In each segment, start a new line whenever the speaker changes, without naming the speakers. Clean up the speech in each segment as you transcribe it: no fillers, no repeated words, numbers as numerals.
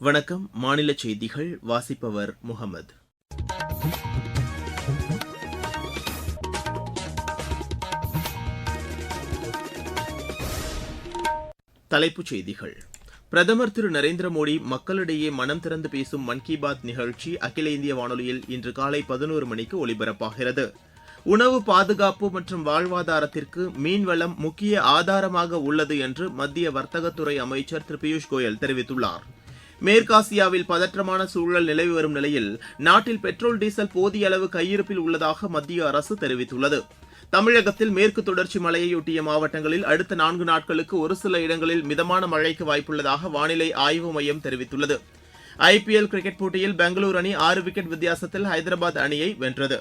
வணக்கம். மாநில செய்திகள் வாசிப்பவர் முகமது. தலைப்புச் செய்திகள். பிரதமர் திரு நரேந்திர மோடி மக்களிடையே மனம் திறந்து பேசும் மன் கி பாத் நிகழ்ச்சி அகில இந்திய வானொலியில் இன்று காலை 11 மணிக்கு ஒலிபரப்பாகிறது. உணவு பாதுகாப்பு மற்றும் வாழ்வாதாரத்திற்கு மீன்வளம் முக்கிய ஆதாரமாக உள்ளது என்று மத்திய வர்த்தகத்துறை அமைச்சர் திரு பியூஷ் கோயல் தெரிவித்துள்ளார். மேற்காசியாவில் பதற்றமான சூழல் நிலவி வரும் நிலையில் நாட்டில் பெட்ரோல் டீசல் போதிய அளவு கையிருப்பில் உள்ளதாக மத்திய அரசு தெரிவித்துள்ளது. தமிழகத்தில் மேற்கு தொடர்ச்சி மலையையொட்டிய மாவட்டங்களில் அடுத்த 4 நாட்களுக்கு ஒரு சில இடங்களில் மிதமான மழைக்கு வாய்ப்புள்ளதாக வானிலை ஆய்வு மையம் தெரிவித்துள்ளது. ஐபிஎல் கிரிக்கெட் போட்டியில் பெங்களூரு அணி 6 விக்கெட் வித்தியாசத்தில் ஹைதராபாத் அணியை வென்றது.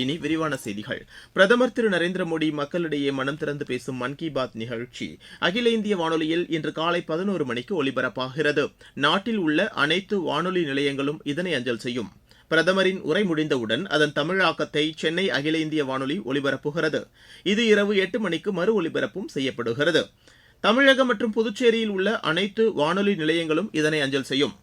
இனி விரிவான செய்திகள். பிரதமர் திரு நரேந்திர மோடி மக்களிடையே மனம் திறந்து பேசும் மன் கி பாத் நிகழ்ச்சி அகில இந்திய வானொலியில் இன்று காலை 11 மணிக்கு ஒலிபரப்பாகிறது. நாட்டில் உள்ள அனைத்து வானொலி நிலையங்களும் இதனை அஞ்சல் செய்யும். பிரதமரின் உரை முடிந்தவுடன் அதன் தமிழாக்கத்தை சென்னை அகில இந்திய வானொலி ஒலிபரப்புகிறது. இது இரவு 8 மணிக்கு மறு ஒலிபரப்பும் செய்யப்படுகிறது. தமிழகம் மற்றும் புதுச்சேரியில் உள்ள அனைத்து வானொலி நிலையங்களும் இதனை அஞ்சல் செய்யும்.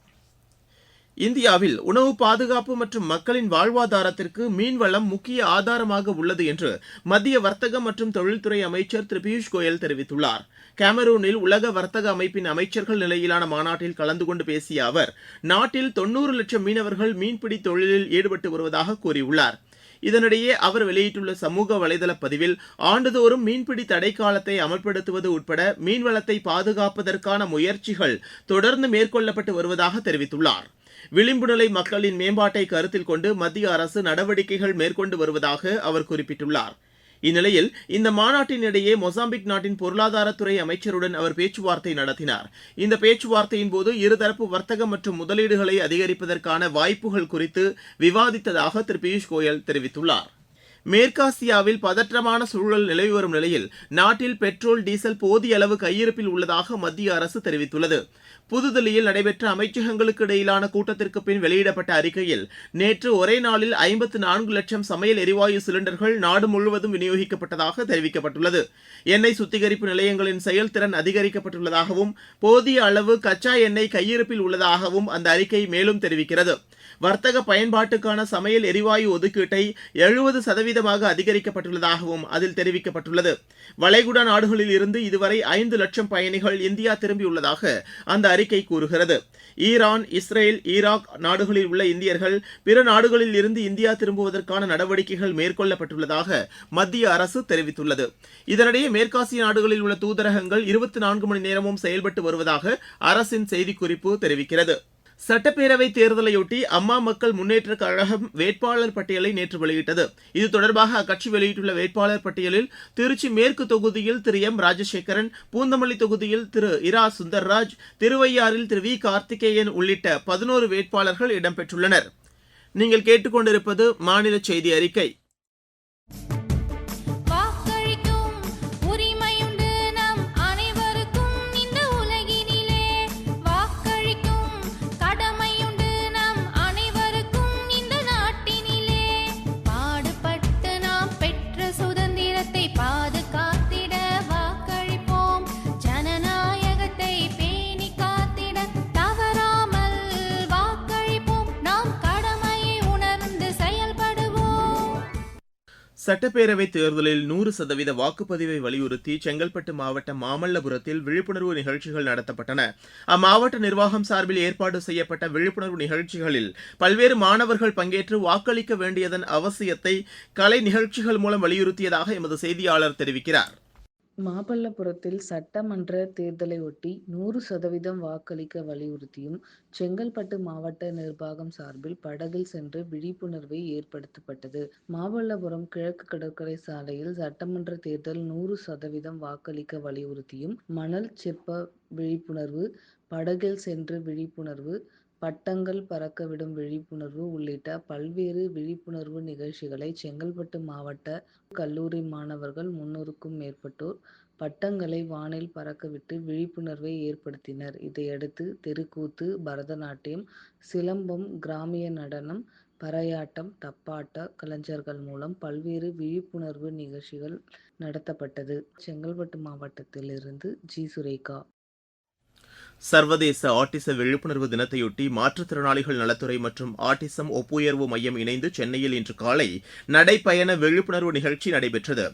இந்தியாவில் உணவு பாதுகாப்பு மற்றும் மக்களின் வாழ்வாதாரத்திற்கு மீன்வளம் முக்கிய ஆதாரமாக உள்ளது என்று மத்திய வர்த்தக மற்றும் தொழில்துறை அமைச்சர் திரு பியூஷ் கோயல் தெரிவித்துள்ளார். கேமரூனில் உலக வர்த்தக அமைப்பின் அமைச்சர்கள் நிலையிலான மாநாட்டில் கலந்து கொண்டு பேசிய அவர், நாட்டில் 90 லட்சம் மீனவர்கள் மீன்பிடி தொழிலில் ஈடுபட்டு வருவதாக கூறியுள்ளார். இதனிடையே அவர் வெளியிட்டுள்ள சமூக வலைதள பதிவில், ஆண்டுதோறும் மீன்பிடி தடைக்காலத்தை அமல்படுத்துவது உட்பட மீன்வளத்தை பாதுகாப்பதற்கான முயற்சிகள் தொடர்ந்து மேற்கொள்ளப்பட்டு வருவதாக தெரிவித்துள்ளார். விளிம்பு நிலை மக்களின் மேம்பாட்டை கருத்தில் கொண்டு மத்திய அரசு நடவடிக்கைகள் மேற்கொண்டு வருவதாக அவர் குறிப்பிட்டுள்ளார். இந்நிலையில் இந்த மாநாட்டின் இடையே மொசாம்பிக் நாட்டின் பொருளாதாரத்துறை அமைச்சருடன் அவர் பேச்சுவார்த்தை நடத்தினார். இந்த பேச்சுவார்த்தையின் போது இருதரப்பு வர்த்தகம் மற்றும் முதலீடுகளை அதிகரிப்பதற்கான வாய்ப்புகள் குறித்து விவாதித்ததாக திரு பியூஷ் கோயல் தெரிவித்துள்ளார். மேற்காசியாவில் பதற்றமான சூழல் நிலவி வரும் நிலையில் நாட்டில் பெட்ரோல் டீசல் போதிய அளவு கையிருப்பில் உள்ளதாக மத்திய அரசு தெரிவித்துள்ளது. புதுதில்லியில் நடைபெற்ற அமைச்சகங்களுக்கு இடையிலான கூட்டத்திற்கு பின் வெளியிடப்பட்ட அறிக்கையில், நேற்று ஒரே நாளில் 54 லட்சம் சமையல் எரிவாயு சிலிண்டர்கள் நாடு முழுவதும் விநியோகிக்கப்பட்டதாக தெரிவிக்கப்பட்டுள்ளது. எண்ணெய் சுத்திகரிப்பு நிலையங்களின் செயல்திறன் அதிகரிக்கப்பட்டுள்ளதாகவும் போதிய அளவு கச்சா எண்ணெய் கையிருப்பில் உள்ளதாகவும் அந்த அறிக்கை மேலும் தெரிவிக்கிறது. வர்த்தக பயன்பாட்டுக்கான சமையல் எரிவாயு ஒதுக்கீட்டை 70% அதிகரிக்கப்பட்டுள்ளதாகவும் அதில் தெரிவிக்கப்பட்டுள்ளது. வளைகுடா நாடுகளில் இருந்து இதுவரை 5 லட்சம் பயணிகள் இந்தியா திரும்பியுள்ளதாக அந்த அறிக்கை கூறுகிறது. ஈரான், இஸ்ரேல், ஈராக் நாடுகளில் உள்ள இந்தியர்கள் பிற நாடுகளில் இருந்து இந்தியா திரும்புவதற்கான நடவடிக்கைகள் மேற்கொள்ளப்பட்டுள்ளதாக மத்திய அரசு தெரிவித்துள்ளது. இதனிடையே மேற்காசிய நாடுகளில் உள்ள தூதரகங்கள் 24 மணி நேரமும் செயல்பட்டு வருவதாக அரசின் செய்திக்குறிப்பு தெரிவிக்கிறது. சட்டப்பேரவை தேர்தலையொட்டி அம்மா மக்கள் முன்னேற்ற கழகம் வேட்பாளர் பட்டியலை நேற்று வெளியிட்டது. இது தொடர்பாக அக்கட்சி வெளியிட்டுள்ள வேட்பாளர் பட்டியலில் திருச்சி மேற்கு தொகுதியில் திரு எம் ராஜசேகரன், பூந்தமல்லி தொகுதியில் திரு இரா சுந்தர்ராஜ், திருவையாறில் திரு வி கார்த்திகேயன் உள்ளிட்ட 11 வேட்பாளர்கள் இடம்பெற்றுள்ளனர். நீங்கள் கேட்டுக்கொண்டிருப்பது மாநில செய்தி அறிக்கை. சட்டப்பேரவை தேர்தலில் 100% வாக்குப்பதிவை வலியுறுத்தி செங்கல்பட்டு மாவட்டம் மாமல்லபுரத்தில் விழிப்புணர்வு நிகழ்ச்சிகள் நடத்தப்பட்டன. அம்மாவட்ட நிர்வாகம் சார்பில் ஏற்பாடு செய்யப்பட்ட விழிப்புணர்வு நிகழ்ச்சிகளில் பல்வேறு மாணவர்கள் பங்கேற்று வாக்களிக்க வேண்டியதன் அவசியத்தை கலை நிகழ்ச்சிகள் மூலம் வலியுறுத்தியதாக எமது செய்தியாளர் தெரிவிக்கிறார்.
மாமல்லபுரத்தில் சட்டமன்ற தேர்தலையொட்டி 100% வாக்களிக்க வலியுறுத்தியும் செங்கல்பட்டு மாவட்ட நிர்வாகம் சார்பில் படகில் சென்று விழிப்புணர்வை ஏற்படுத்தப்பட்டது. மாமல்லபுரம் கிழக்கு கடற்கரை சாலையில் சட்டமன்ற தேர்தல் 100% வாக்களிக்க வலியுறுத்தியும் மணல் செப்ப விழிப்புணர்வு, படகில் சென்று விழிப்புணர்வு, பட்டங்கள் பறக்க விடும் விழிப்புணர்வு உள்ளிட்ட பல்வேறு விழிப்புணர்வு நிகழ்ச்சிகளை செங்கல்பட்டு மாவட்ட கல்லூரி மாணவர்கள் 300க்கும் மேற்பட்டோர் பட்டங்களை வானில் பறக்கவிட்டு விழிப்புணர்வை ஏற்படுத்தினர். இதையடுத்து தெருக்கூத்து, பரதநாட்டியம், சிலம்பம், கிராமிய நடனம், பறையாட்டம், தப்பாட்ட கலைஞர்கள் மூலம் பல்வேறு விழிப்புணர்வு நிகழ்ச்சிகள் நடத்தப்பட்டது. செங்கல்பட்டு மாவட்டத்திலிருந்து ஜி. சுரேகா.
சர்வதேச ஆட்டிச விழிப்புணர்வு தினத்தையொட்டி மாற்றுத்திறனாளிகள் நலத்துறை மற்றும் ஆட்டிசம் ஒப்புயர்வு மையம் இணைந்து சென்னையில் இன்று காலை நடைப்பயண விழிப்புணர்வு நிகழ்ச்சி நடைபெற்றது.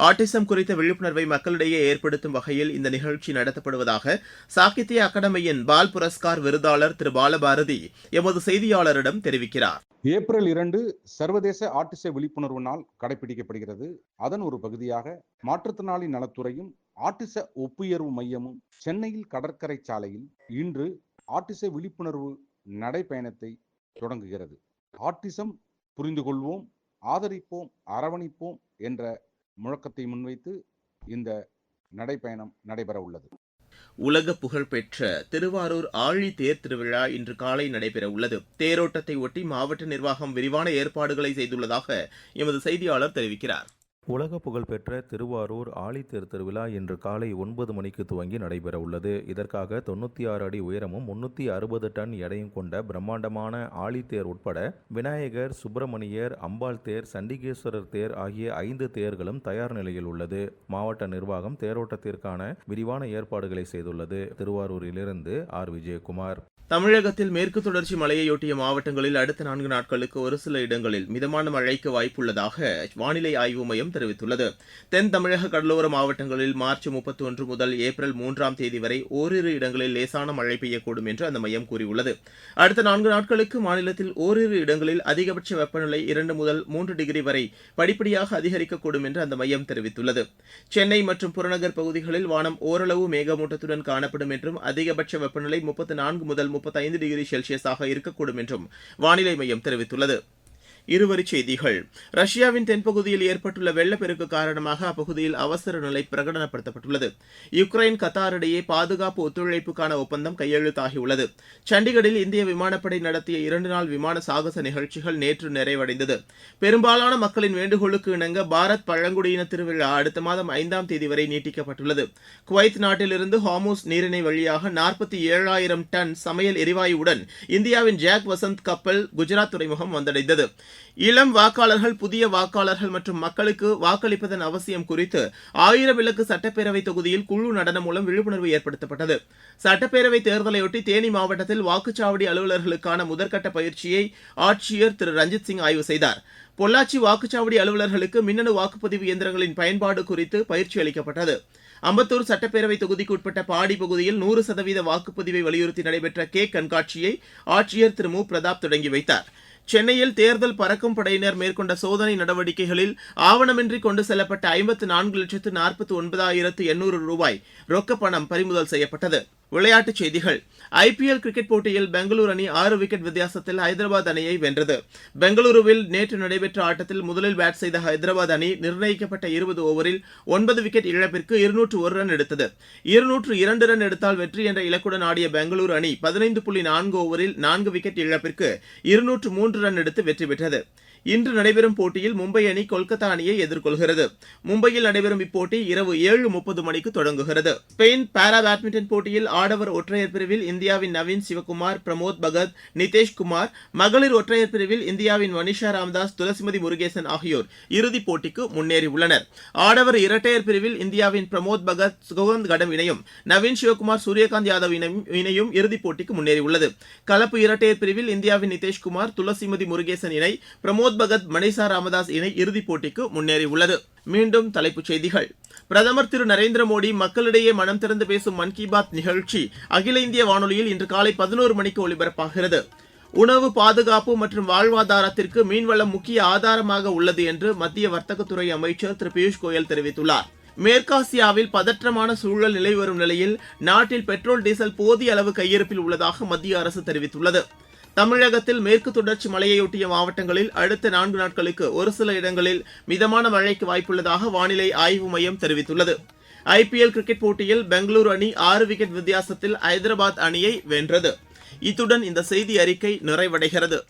ஆட்டிசம் குறித்த விழிப்புணர்வை மக்களிடையே ஏற்படுத்தும் வகையில் இந்த நிகழ்ச்சி நடத்தப்படுவதாக சாகித்ய அகாடமியின் பால் புரஸ்கார் விருதாளர் திரு பாலபாரதி எமது செய்தியாளரிடம் தெரிவிக்கிறார்.
ஏப்ரல் 2 சர்வதேச ஆட்டிச விழிப்புணர்வு நாள் கடைபிடிக்கப்படுகிறது. அதன் ஒரு பகுதியாக மாற்றுத்திறனாளி நலத்துறையும் ஆட்டிச ஒப்புயர்வு மையமும் சென்னையில் கடற்கரை சாலையில் இன்று ஆட்டிச விழிப்புணர்வு நடைப்பயணத்தை தொடங்குகிறது. ஆட்டிசம் புரிந்து கொள்வோம், ஆதரிப்போம், அரவணைப்போம் என்ற முழக்கத்தை முன்வைத்து இந்த நடைப்பயணம் நடைபெற உள்ளது.
உலக புகழ்பெற்ற திருவாரூர் ஆழி தேர் திருவிழா இன்று காலை நடைபெற உள்ளது. தேரோட்டத்தை ஒட்டி மாவட்ட நிர்வாகம் விரிவான ஏற்பாடுகளை செய்துள்ளதாக எமது செய்தியாளர் தெரிவிக்கிறார்.
உலக புகழ்பெற்ற திருவாரூர் ஆழித்தேர் திருவிழா இன்று காலை 9 மணிக்கு துவங்கி நடைபெற உள்ளது. இதற்காக 96 அடி உயரமும் 360 டன் எடையும் கொண்ட பிரம்மாண்டமான ஆழித்தேர் உட்பட விநாயகர், சுப்பிரமணியர், அம்பாள் தேர், சண்டிகேஸ்வரர் தேர் ஆகிய 5 தேர்களும் தயார் நிலையில் உள்ளது. மாவட்ட நிர்வாகம் தேரோட்டத்திற்கான விரிவான ஏற்பாடுகளை செய்துள்ளது. திருவாரூரிலிருந்து ஆர். விஜயகுமார்.
தமிழகத்தில் மேற்கு தொடர்ச்சி மலையையொட்டிய மாவட்டங்களில் அடுத்த 4 நாட்களுக்கு ஒரு சில இடங்களில் மிதமான மழைக்கு வாய்ப்புள்ளதாக வானிலை ஆய்வு மையம் தெரிவித்துள்ளது. தென் தமிழக கடலோர மாவட்டங்களில் மார்ச் 31 முதல் ஏப்ரல் 3ஆம் தேதி வரை ஓரிரு இடங்களில் லேசான மழை பெய்யக்கூடும் என்று அந்த மையம் கூறியுள்ளது. அடுத்த 4 நாட்களுக்கு மாநிலத்தில் ஓரிரு இடங்களில் அதிகபட்ச வெப்பநிலை 2 முதல் 3 டிகிரி வரை படிப்படியாக அதிகரிக்கக்கூடும் என்று அந்த மையம் தெரிவித்துள்ளது. சென்னை மற்றும் புறநகர் பகுதிகளில் வானம் ஓரளவு மேகமூட்டத்துடன் காணப்படும் என்றும் அதிகபட்ச வெப்பநிலை 34 முதல் 35 டிகிரி செல்சியஸாக இருக்கக்கூடும் என்றும் வானிலை மையம் தெரிவித்துள்ளது. இருவரிச் செய்திகள். ரஷ்யாவின் தென்பகுதியில் ஏற்பட்டுள்ள வெள்ளப்பெருக்கு காரணமாக அப்பகுதியில் அவசர நிலை பிரகடனப்படுத்தப்பட்டுள்ளது. யுக்ரைன் கத்தார் இடையே பாதுகாப்பு ஒத்துழைப்புக்கான ஒப்பந்தம் கையெழுத்தாகியுள்ளது. சண்டிகரில் இந்திய விமானப்படை நடத்திய 2 நாள் விமான சாகச நிகழ்ச்சிகள் நேற்று நிறைவடைந்தது. பெரும்பாலான மக்களின் வேண்டுகோளுக்கு இணங்க பாரத் பழங்குடியின திருவிழா அடுத்த மாதம் 5ஆம் தேதி வரை நீட்டிக்கப்பட்டுள்ளது. குவைத் நாட்டிலிருந்து ஹார்முஸ் நீரிணை வழியாக 47,000 டன் சமையல் எரிவாயுவுடன் இந்தியாவின் ஜாக் வசந்த் கப்பல் குஜராத் துறைமுகம் வந்தடைந்தது. இளம் வாக்காளர்கள், புதிய வாக்காளர்கள் மற்றும் மக்களுக்கு வாக்களிப்பதன் அவசியம் குறித்து 1000 விளக்கு சட்டப்பேரவை தொகுதியில் குழு நடனம் மூலம் விழிப்புணர்வு ஏற்படுத்தப்பட்டது. சட்டப்பேரவை தேர்தலையொட்டி தேனி மாவட்டத்தில் வாக்குச்சாவடி அலுவலர்களுக்கான முதற்கட்ட பயிற்சியை ஆட்சியர் திரு ரஞ்சித் சிங் ஆய்வு செய்தார். பொள்ளாச்சி வாக்குச்சாவடி அலுவலர்களுக்கு மின்னணு வாக்குப்பதிவு இயந்திரங்களின் பயன்பாடு குறித்து பயிற்சி அளிக்கப்பட்டது. அம்பத்தூர் சட்டப்பேரவை தொகுதிக்கு உட்பட்ட பாடி பகுதியில் 100% வாக்குப்பதிவை வலியுறுத்தி நடைபெற்ற கேக் கண்காட்சியை ஆட்சியர் திரு மு பிரதாப் தொடங்கி வைத்தார். சென்னையில் தேர்தல் பறக்கும் படையினர் மேற்கொண்ட சோதனை நடவடிக்கைகளில் ஆவணமின்றி கொண்டு செல்லப்பட்ட 54,49,800 ரூபாய் ரொக்க பணம் பறிமுதல் செய்யப்பட்டது. விளையாட்டுச் செய்திகள். ஐபிஎல் கிரிக்கெட் போட்டியில் பெங்களூரு அணி 6 விக்கெட் வித்தியாசத்தில் ஹைதராபாத் அணியை வென்றது. பெங்களூருவில் நேற்று நடைபெற்ற ஆட்டத்தில் முதலில் பேட் செய்த ஹைதராபாத் அணி நிர்ணயிக்கப்பட்ட 20 ஓவரில் 9 விக்கெட் இழப்பிற்கு 201 ரன் எடுத்தது. 202 ரன் எடுத்தால் வெற்றி என்ற இலக்குடன் ஆடிய பெங்களூரு அணி 15.4 ஓவரில் 4 விக்கெட் இழப்பிற்கு 203 ரன் எடுத்து வெற்றி பெற்றது. இன்று நடைபெறும் போட்டியில் மும்பை அணி கொல்கத்தா அணியை எதிர்கொள்கிறது. மும்பையில் நடைபெறும் இப்போட்டி இரவு 7:30 மணிக்கு தொடங்குகிறது. ஸ்பெயின் பாரா பேட்மிண்டன் போட்டியில் ஆடவர் ஒற்றையர் பிரிவில் இந்தியாவின் நவீன் சிவகுமார், பிரமோத் பகத், நிதேஷ் குமார், மகளிர் ஒற்றையர் பிரிவில் இந்தியாவின் வனிஷா ராம்தாஸ், துளசிமதி முருகேசன் ஆகியோர் இறுதிப் போட்டிக்கு முன்னேறியுள்ளனர். ஆடவர் இரட்டையர் பிரிவில் இந்தியாவின் பிரமோத் பகத், சுகந்த் கடம் இணையும், நவீன் சிவகுமார், சூரியகாந்த் யாதவ் இணையும் இறுதிப் போட்டிக்கு முன்னேறியுள்ளது. கலப்பு இரட்டையர் பிரிவில் இந்தியாவின் நிதேஷ்குமார், துளசிமதி முருகேசன் இணை, பிரமோத் பகத், மணிஷா ராமதாஸ் இணை இறுதிப் போட்டிக்கு முன்னேறியுள்ளது. மீண்டும் தலைப்புச் செய்திகள். பிரதமர் திரு நரேந்திர மோடி மக்களிடையே மனம் திறந்து பேசும் மன் கி பாத் நிகழ்ச்சி அகில இந்திய வானொலியில் இன்று காலை 11 மணிக்கு ஒலிபரப்பாகிறது. உணவு பாதுகாப்பு மற்றும் வாழ்வாதாரத்திற்கு மீன்வளம் முக்கிய ஆதாரமாக உள்ளது என்று மத்திய வர்த்தகத்துறை அமைச்சர் திரு பியூஷ் கோயல் தெரிவித்துள்ளார். மேற்காசியாவில் பதற்றமான சூழல் நிலை வரும் நிலையில் நாட்டில் பெட்ரோல், டீசல் போதிய அளவு கையிருப்பில் உள்ளதாக மத்திய அரசு தெரிவித்துள்ளது. தமிழகத்தில் மேற்கு தொடர்ச்சி மலையையொட்டிய மாவட்டங்களில் அடுத்த 4 நாட்களுக்கு ஒரு சில இடங்களில் மிதமான மழைக்கு வாய்ப்புள்ளதாக வானிலை ஆய்வு மையம் தெரிவித்துள்ளது. ஐபிஎல் கிரிக்கெட் போட்டியில் பெங்களூரு அணி 6 விக்கெட் வித்தியாசத்தில் ஹைதராபாத் அணியை வென்றது. இத்துடன் இந்த செய்தி அறிக்கை நிறைவடைகிறது.